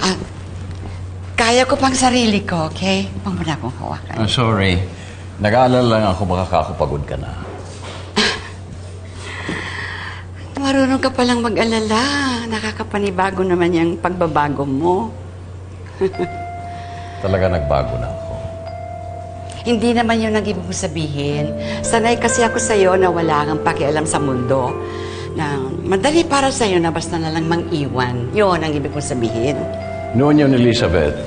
Ah, kaya ko pang sarili ko, okay? Huwag mo na akong hawakan. I'm sorry. Nag-aalala lang ako baka kakapagod ka na. Marunong ka palang mag-alala. Nakakapanibago naman yung pagbabago mo. Talaga nagbago na ako. Hindi naman yun ang ibig mo sabihin. Sanay kasi ako sa'yo na wala kang pakialam sa mundo. Na madali para sa'yo na basta na lang mang-iwan. Yun ang ibig kong sabihin. Noon yun, Elizabeth.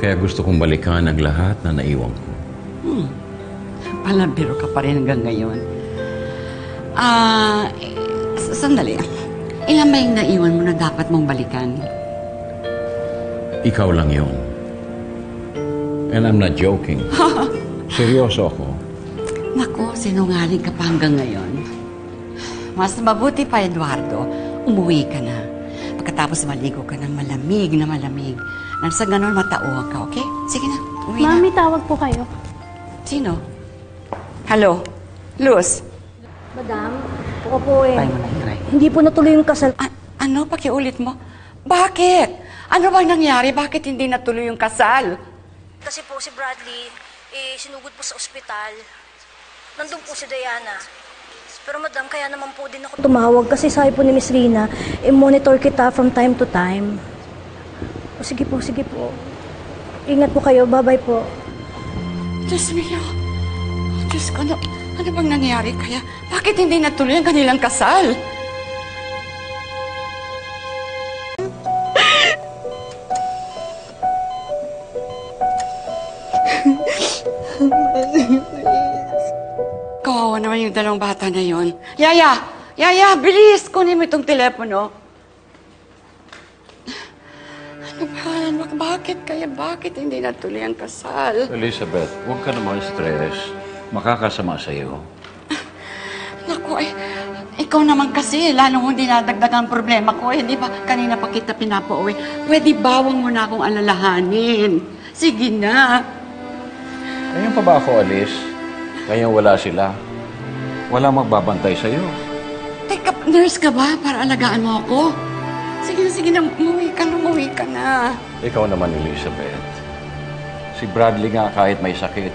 Kaya gusto kong balikan ang lahat na naiwan ko. Palabiro ka pa rin hanggang ngayon. Sandali. Ilan ba yung naiwan mo na dapat mong balikan? Ikaw lang yun. And I'm not joking. Seryoso ako. Naku, sinungaling ka pa hanggang ngayon. Mas mabuti pa, Eduardo, umuwi ka na. Pagkatapos maligo ka ng malamig na malamig. Nang sa ganun, matauhan ka, okay? Sige na, uwi na. Mami, tawag po kayo. Sino? Hello? Luz? Madam, ako po Try mo na, try. Hindi po natuloy yung kasal. Ano? Pakiulit mo? Bakit? Ano bang nangyari? Bakit hindi natuloy yung kasal? Kasi po si Bradley, sinugod po sa ospital. Nandun po si Diana. Pero madam, kaya naman po din ako tumawag kasi sabi po ni Miss Rina, i-monitor kita from time to time. O sige po, sige po. Ingat po kayo, bye-bye po. Diyos mio. Diyos ko, ano bang nangyari kaya? Bakit hindi natuloy ang kanilang kasal? Kawawa naman yung dalawang bata na yon. Yaya! Yaya! Bilis! Kunin mo itong telepono. Ano ba? Bakit kaya? Bakit hindi natuloy ang kasal? Elizabeth, huwag ka naman stress. Makakasama sa'yo. Naku, ikaw naman kasi, lalong hindi nadagdag ang problema ko. Hindi ba kanina pa kita pinapauwi? Pwede bawang mo na akong alalahanin. Sige na. Ngayon pa ba ako alis? Ngayon wala sila. Wala magbabantay sa'yo. Teka, nurse ka ba para alagaan mo ako? Sige na, umuwi ka na. Ikaw naman, Elizabeth. Si Bradley nga kahit may sakit,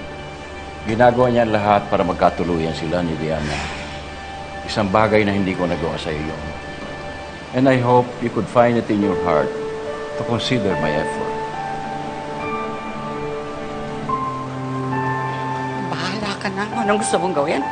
ginagawa niya lahat para magkatuluyan sila ni Diana. Isang bagay na hindi ko nagawa sa iyo. And I hope you could find it in your heart to consider my effort. Bahala ka na. Anong gusto mong gawin?